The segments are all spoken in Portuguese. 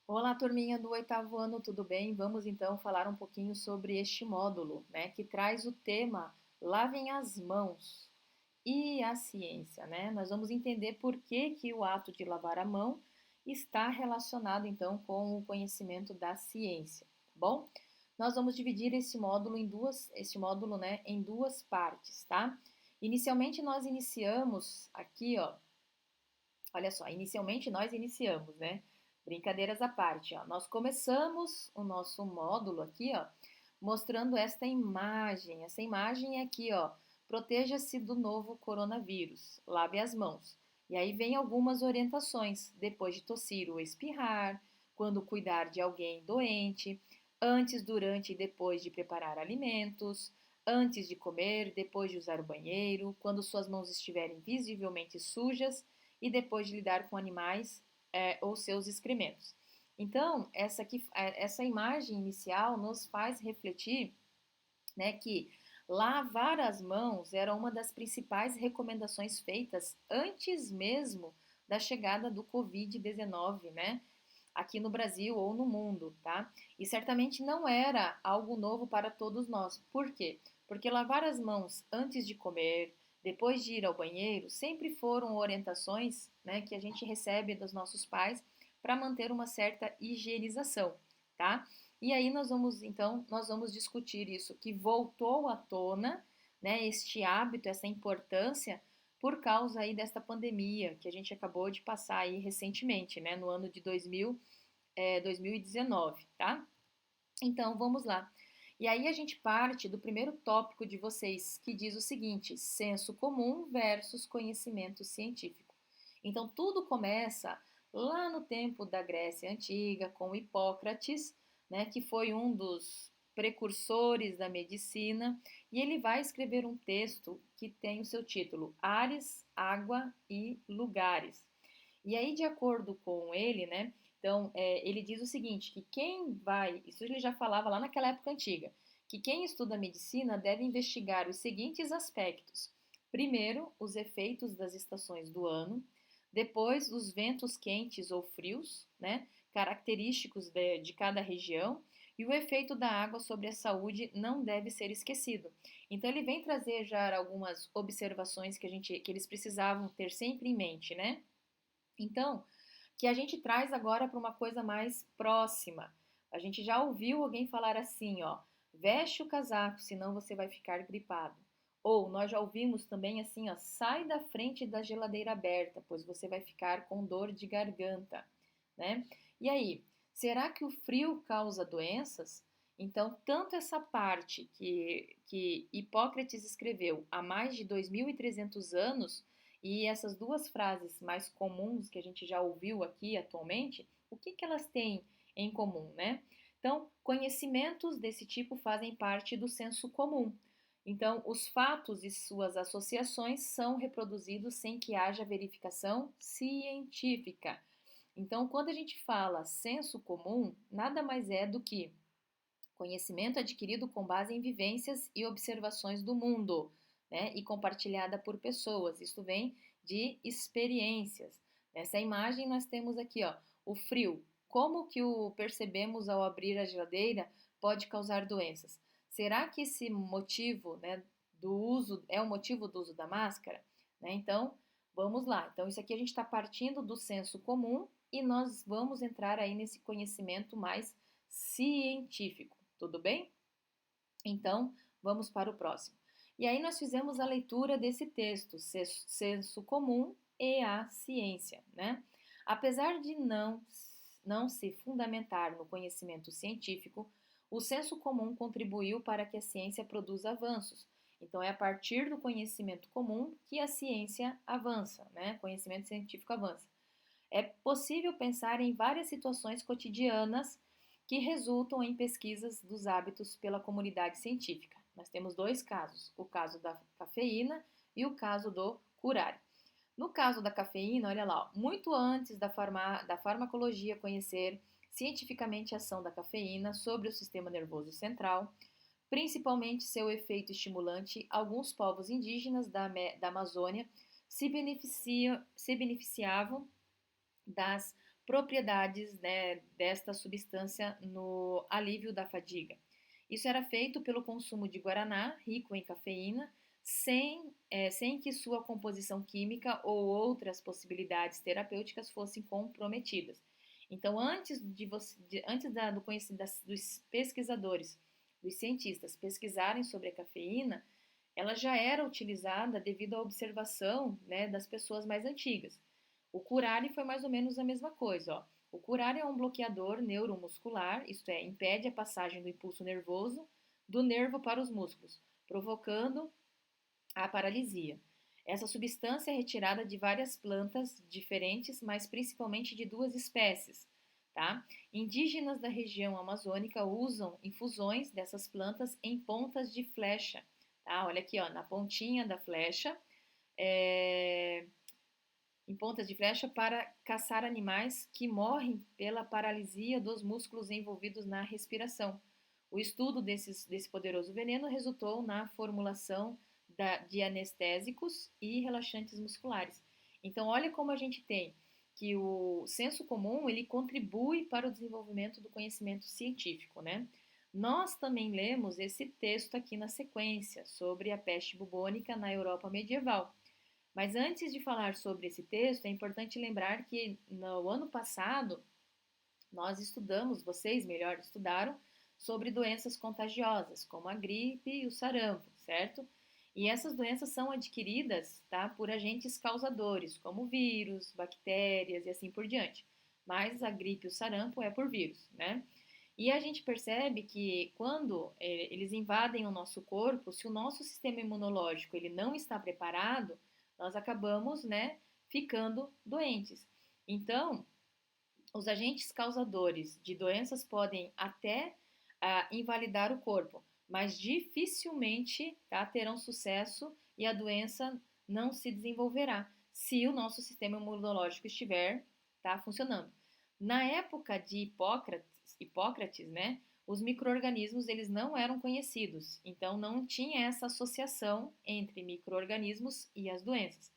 Olá, turminha do oitavo ano, tudo bem? Vamos então falar um pouquinho sobre este módulo, né, que traz o tema Lavem as mãos e a ciência, né? Nós vamos entender por que que o ato de lavar a mão está relacionado então com o conhecimento da ciência, tá bom? Nós vamos dividir este módulo, né, em duas partes, tá? Inicialmente nós iniciamos aqui, ó, olha só, inicialmente nós iniciamos, né? Brincadeiras à parte, ó. Nós começamos o nosso módulo aqui, ó, mostrando esta imagem. Essa imagem é aqui, ó. Proteja-se do novo coronavírus. Lave as mãos. E aí vem algumas orientações depois de tossir ou espirrar, quando cuidar de alguém doente, antes, durante e depois de preparar alimentos, antes de comer, depois de usar o banheiro, quando suas mãos estiverem visivelmente sujas e depois de lidar com animais ou seus excrementos. Então, essa imagem inicial nos faz refletir, né, que lavar as mãos era uma das principais recomendações feitas antes mesmo da chegada do Covid-19, né, aqui no Brasil ou no mundo, tá? E certamente não era algo novo para todos nós. Por quê? Porque lavar as mãos antes de comer, depois de ir ao banheiro, sempre foram orientações, né, que a gente recebe dos nossos pais para manter uma certa higienização, tá? E aí nós vamos discutir isso que voltou à tona, né, este hábito, essa importância por causa aí desta pandemia que a gente acabou de passar aí recentemente, né, no ano de 2019, tá? Então, vamos lá. E aí a gente parte do primeiro tópico de vocês, que diz o seguinte: senso comum versus conhecimento científico. Então, tudo começa lá no tempo da Grécia Antiga, com Hipócrates, né, que foi um dos precursores da medicina, e ele vai escrever um texto que tem o seu título Ares, Água e Lugares. E aí, de acordo com ele, né? Então, ele diz o seguinte, que quem vai, isso ele já falava lá naquela época antiga, que quem estuda medicina deve investigar os seguintes aspectos. Primeiro, os efeitos das estações do ano, depois, os ventos quentes ou frios, né, característicos de cada região, e o efeito da água sobre a saúde não deve ser esquecido. Então, ele vem trazer já algumas observações que eles precisavam ter sempre em mente, né? Então, que a gente traz agora para uma coisa mais próxima. A gente já ouviu alguém falar assim, ó, veste o casaco, senão você vai ficar gripado. Ou nós já ouvimos também assim, ó, sai da frente da geladeira aberta, pois você vai ficar com dor de garganta, né? E aí, será que o frio causa doenças? Então, tanto essa parte que Hipócrates escreveu há mais de 2.300 anos e essas duas frases mais comuns que a gente já ouviu aqui atualmente, o que elas têm em comum, né? Então, conhecimentos desse tipo fazem parte do senso comum. Então, os fatos e suas associações são reproduzidos sem que haja verificação científica. Então, quando a gente fala senso comum, nada mais é do que conhecimento adquirido com base em vivências e observações do mundo, né? E compartilhada por pessoas. Isso vem de experiências. Nessa imagem nós temos aqui, ó, o frio. Como que o percebemos ao abrir a geladeira pode causar doenças? Será que esse motivo, né, do uso é o motivo do uso da máscara? Né? Então, vamos lá. Então, isso aqui a gente está partindo do senso comum e nós vamos entrar aí nesse conhecimento mais científico, tudo bem? Então, vamos para o próximo. E aí nós fizemos a leitura desse texto, senso comum e a ciência, né? Apesar de não se fundamentar no conhecimento científico, o senso comum contribuiu para que a ciência produza avanços. Então, é a partir do conhecimento comum que a ciência avança, né? Conhecimento científico avança. É possível pensar em várias situações cotidianas que resultam em pesquisas dos hábitos pela comunidade científica. Nós temos dois casos, o caso da cafeína e o caso do curário. No caso da cafeína, olha lá, muito antes da farmacologia conhecer cientificamente a ação da cafeína sobre o sistema nervoso central, principalmente seu efeito estimulante, alguns povos indígenas da Amazônia se beneficiavam das propriedades, né, desta substância no alívio da fadiga. Isso era feito pelo consumo de guaraná, rico em cafeína, sem que sua composição química ou outras possibilidades terapêuticas fossem comprometidas. Então, dos pesquisadores, dos cientistas pesquisarem sobre a cafeína, ela já era utilizada devido à observação, né, das pessoas mais antigas. O curare foi mais ou menos a mesma coisa. Ó. O curare é um bloqueador neuromuscular, isto é, impede a passagem do impulso nervoso do nervo para os músculos, provocando a paralisia. Essa substância é retirada de várias plantas diferentes, mas principalmente de duas espécies. Tá? Indígenas da região amazônica usam infusões dessas plantas em pontas de flecha. Tá? Olha aqui, ó, na pontinha da flecha, em pontas de flecha para caçar animais que morrem pela paralisia dos músculos envolvidos na respiração. O estudo desse poderoso veneno resultou na formulação de anestésicos e relaxantes musculares. Então, olha como a gente tem que o senso comum ele contribui para o desenvolvimento do conhecimento científico, né? Nós também lemos esse texto aqui na sequência sobre a peste bubônica na Europa medieval. Mas antes de falar sobre esse texto, é importante lembrar que no ano passado nós estudamos, vocês melhor estudaram, sobre doenças contagiosas, como a gripe e o sarampo, certo? E essas doenças são adquiridas, tá, por agentes causadores, como vírus, bactérias e assim por diante. Mas a gripe e o sarampo é por vírus, né? E a gente percebe que quando eles invadem o nosso corpo, se o nosso sistema imunológico ele não está preparado, nós acabamos, né, ficando doentes. Então, os agentes causadores de doenças podem até invalidar o corpo, mas dificilmente tá, terão sucesso e a doença não se desenvolverá se o nosso sistema imunológico estiver tá, funcionando. Na época de Hipócrates, né, os micro-organismos eles não eram conhecidos, então não tinha essa associação entre micro-organismos e as doenças.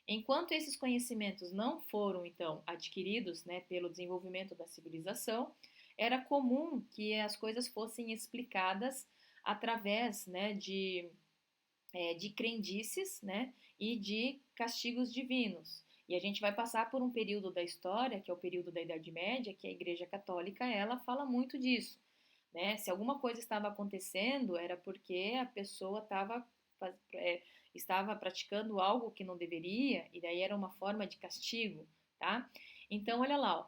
Enquanto esses conhecimentos não foram, então, adquiridos né, pelo desenvolvimento da civilização, era comum que as coisas fossem explicadas através né, de crendices né, e de castigos divinos. E a gente vai passar por um período da história, que é o período da Idade Média, que a Igreja Católica ela fala muito disso. Né? Se alguma coisa estava acontecendo, era porque a pessoa estava praticando algo que não deveria, e daí era uma forma de castigo, tá? Então, olha lá, ó,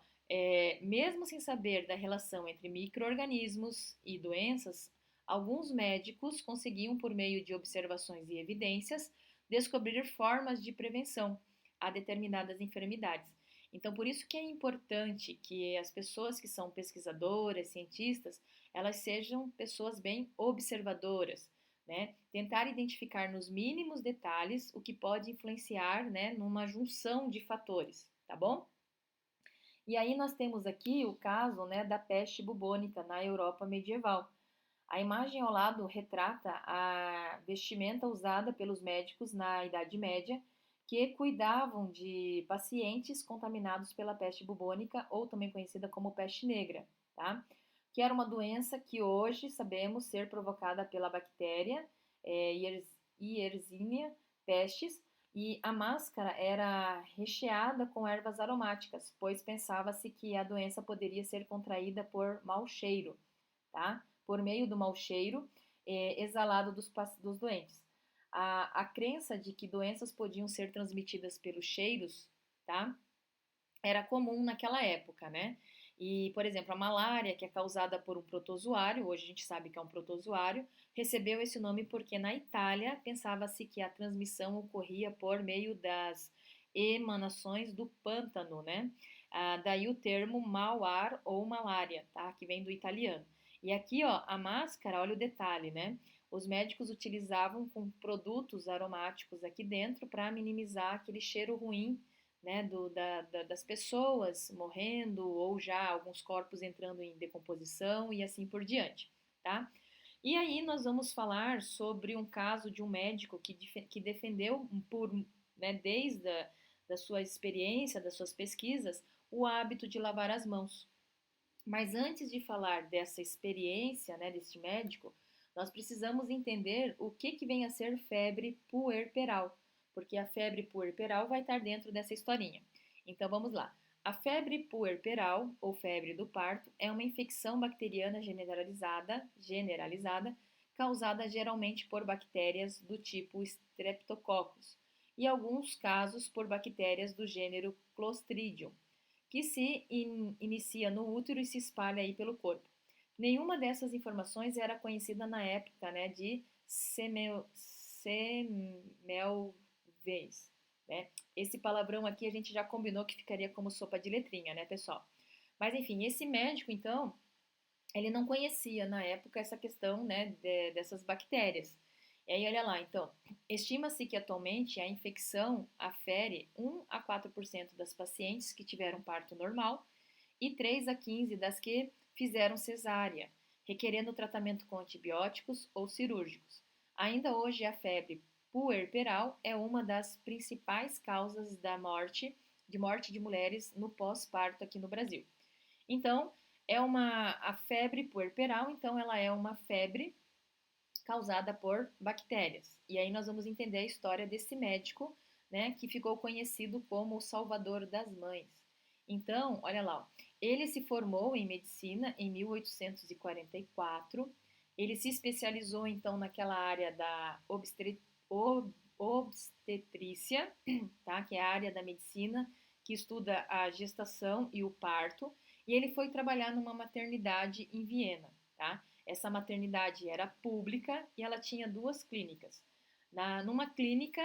mesmo sem saber da relação entre micro-organismos e doenças, alguns médicos conseguiam, por meio de observações e evidências, descobrir formas de prevenção a determinadas enfermidades. Então, por isso que é importante que as pessoas que são pesquisadoras, cientistas, elas sejam pessoas bem observadoras, né? Tentar identificar nos mínimos detalhes o que pode influenciar, né, numa junção de fatores, tá bom? E aí nós temos aqui o caso, né, da peste bubônica na Europa medieval. A imagem ao lado retrata a vestimenta usada pelos médicos na Idade Média, que cuidavam de pacientes contaminados pela peste bubônica, ou também conhecida como peste negra, tá? Que era uma doença que hoje sabemos ser provocada pela bactéria Yersinia pestis, e a máscara era recheada com ervas aromáticas, pois pensava-se que a doença poderia ser contraída por mau cheiro, tá? Por meio do mau cheiro exalado dos doentes. A crença de que doenças podiam ser transmitidas pelos cheiros, tá? Era comum naquela época, né? E, por exemplo, a malária, que é causada por um protozoário, hoje a gente sabe que é um protozoário, recebeu esse nome porque na Itália pensava-se que a transmissão ocorria por meio das emanações do pântano, né? Daí o termo mau ar ou malária, tá? Que vem do italiano. E aqui, ó, a máscara, olha o detalhe, né? Os médicos utilizavam com produtos aromáticos aqui dentro para minimizar aquele cheiro ruim né, das pessoas morrendo ou já alguns corpos entrando em decomposição e assim por diante, tá? E aí nós vamos falar sobre um caso de um médico que defendeu por, né, desde da sua experiência, das suas pesquisas, o hábito de lavar as mãos. Mas antes de falar dessa experiência, né, deste médico, nós precisamos entender o que vem a ser febre puerperal, porque a febre puerperal vai estar dentro dessa historinha. Então vamos lá. A febre puerperal, ou febre do parto, é uma infecção bacteriana generalizada, causada geralmente por bactérias do tipo Streptococcus e alguns casos por bactérias do gênero Clostridium, que se inicia no útero e se espalha aí pelo corpo. Nenhuma dessas informações era conhecida na época, né, de Semmelweis, né? Esse palavrão aqui a gente já combinou que ficaria como sopa de letrinha, né, pessoal? Mas enfim, esse médico, então, ele não conhecia na época essa questão, né, dessas bactérias. E aí, olha lá, então, estima-se que atualmente a infecção afere 1 a 4% das pacientes que tiveram parto normal e 3 a 15 das que fizeram cesárea, requerendo tratamento com antibióticos ou cirúrgicos. Ainda hoje, a febre puerperal é uma das principais causas de morte de mulheres no pós-parto aqui no Brasil. Então, a febre puerperal, então ela é uma febre causada por bactérias. E aí nós vamos entender a história desse médico, né, que ficou conhecido como o Salvador das Mães. Então, olha lá, ó, ele se formou em medicina em 1844. Ele se especializou então naquela área da obstetrícia, tá, que é a área da medicina que estuda a gestação e o parto, e ele foi trabalhar numa maternidade em Viena, tá? Essa maternidade era pública e ela tinha duas clínicas. Numa clínica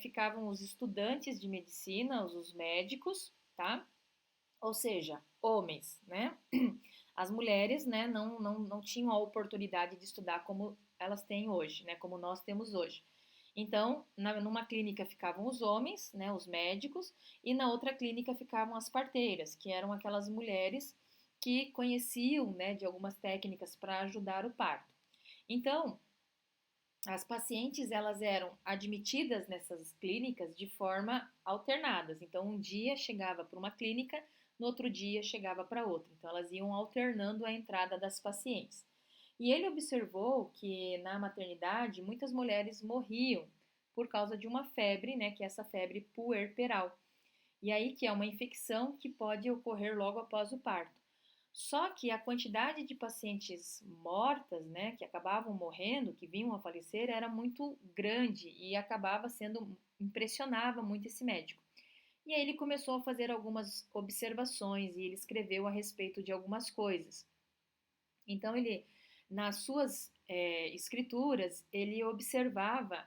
ficavam os estudantes de medicina, os médicos, tá? Ou seja, homens, né? As mulheres, né, não tinham a oportunidade de estudar como elas têm hoje, né? Como nós temos hoje. Então, numa clínica ficavam os homens, né, os médicos, e na outra clínica ficavam as parteiras, que eram aquelas mulheres que conheciam, né, de algumas técnicas para ajudar o parto. Então, as pacientes elas eram admitidas nessas clínicas de forma alternadas. Então, um dia chegava para uma clínica, no outro dia chegava para outra. Então, elas iam alternando a entrada das pacientes. E ele observou que na maternidade muitas mulheres morriam por causa de uma febre, né, que é essa febre puerperal. E aí que é uma infecção que pode ocorrer logo após o parto. Só que a quantidade de pacientes mortas, né, que acabavam morrendo, que vinham a falecer, era muito grande e impressionava muito esse médico. E aí ele começou a fazer algumas observações e ele escreveu a respeito de algumas coisas. Então ele, nas suas escrituras, ele observava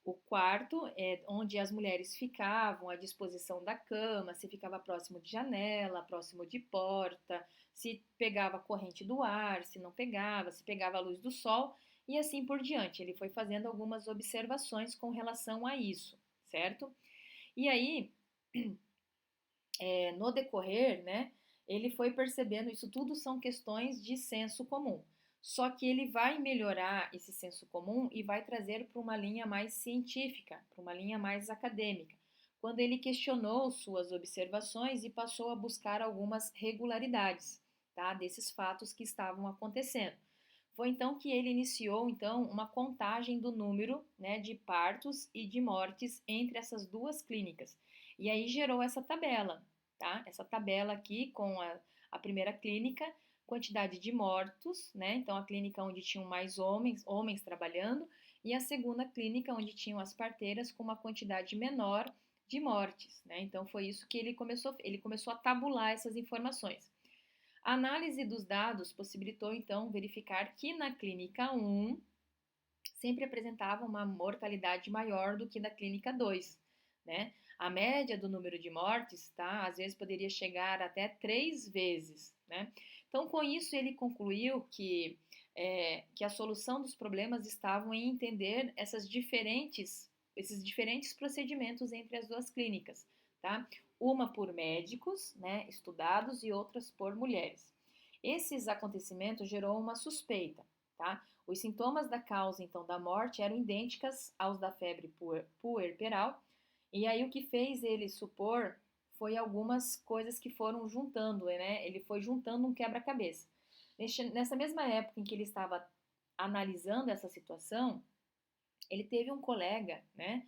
o quarto onde as mulheres ficavam, à disposição da cama, se ficava próximo de janela, próximo de porta, se pegava a corrente do ar, se não pegava, se pegava a luz do sol e assim por diante. Ele foi fazendo algumas observações com relação a isso, certo? E aí, no decorrer, né, ele foi percebendo isso tudo são questões de senso comum. Só que ele vai melhorar esse senso comum e vai trazer para uma linha mais científica, para uma linha mais acadêmica, quando ele questionou suas observações e passou a buscar algumas regularidades, tá, desses fatos que estavam acontecendo. Foi então que ele iniciou então uma contagem do número, né, de partos e de mortes entre essas duas clínicas. E aí gerou essa tabela, tá? Essa tabela aqui com a primeira clínica, quantidade de mortos, né? Então a clínica onde tinham mais homens trabalhando, e a segunda clínica onde tinham as parteiras com uma quantidade menor de mortes, né? Então foi isso que ele começou a tabular essas informações. A análise dos dados possibilitou então verificar que na clínica 1 sempre apresentava uma mortalidade maior do que na clínica 2, né? A média do número de mortes, tá? Às vezes poderia chegar até 3 vezes, né? Então, com isso, ele concluiu que a solução dos problemas estavam em entender esses diferentes procedimentos entre as duas clínicas, tá? Uma por médicos, né, estudados, e outras por mulheres. Esses acontecimentos gerou uma suspeita, tá? Os sintomas da causa, então, da morte eram idênticas aos da febre puerperal, e aí o que fez ele supor foi algumas coisas que foram juntando, né? Ele foi juntando um quebra-cabeça. Nessa mesma época em que ele estava analisando essa situação, ele teve um colega, né,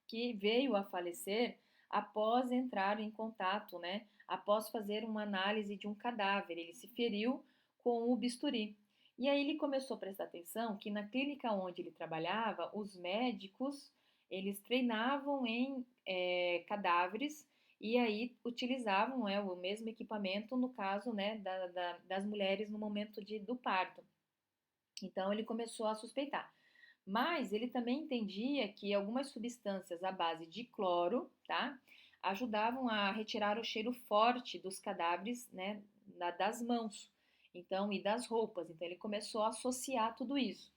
que veio a falecer após entrar em contato, né, após fazer uma análise de um cadáver. Ele se feriu com o bisturi. E aí ele começou a prestar atenção que na clínica onde ele trabalhava, os médicos, eles treinavam em cadáveres e aí utilizavam o mesmo equipamento no caso, né, das mulheres no momento do parto. Então ele começou a suspeitar. Mas ele também entendia que algumas substâncias à base de cloro, tá, ajudavam a retirar o cheiro forte dos cadáveres, né, das mãos, então e das roupas. Então ele começou a associar tudo isso.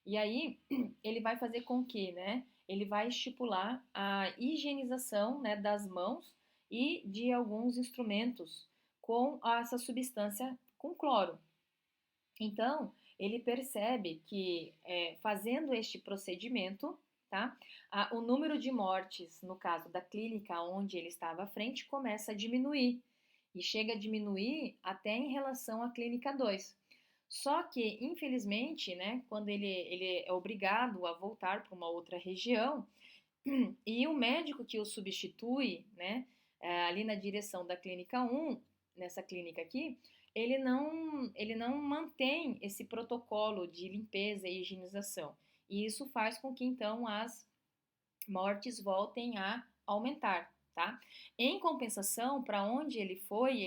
E aí ele vai fazer com que, né, ele vai estipular a higienização, né, das mãos e de alguns instrumentos com essa substância com cloro. Então, ele percebe que fazendo este procedimento, tá, o número de mortes, no caso da clínica onde ele estava à frente, começa a diminuir e chega a diminuir até em relação à clínica 2. Só que, infelizmente, né, quando ele é obrigado a voltar para uma outra região, e o médico que o substitui, né, ali na direção da clínica 1, nessa clínica aqui, ele não mantém esse protocolo de limpeza e higienização. E isso faz com que então as mortes voltem a aumentar, tá? Em compensação, para onde ele foi,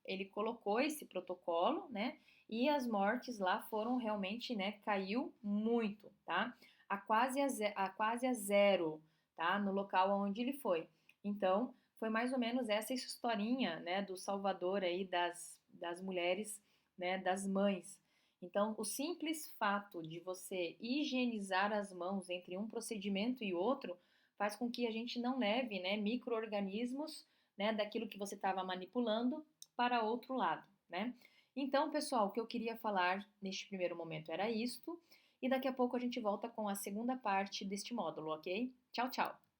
ele colocou esse protocolo, né? E as mortes lá foram realmente, né? Caiu muito, tá? A quase a zero, tá? No local onde ele foi. Então, foi mais ou menos essa historinha, né? Do Salvador aí das mulheres, né? Das mães. Então, o simples fato de você higienizar as mãos entre um procedimento e outro faz com que a gente não leve, né, micro-organismos, né, daquilo que você estava manipulando para outro lado, né? Então, pessoal, o que eu queria falar neste primeiro momento era isto, e daqui a pouco a gente volta com a segunda parte deste módulo, ok? Tchau, tchau!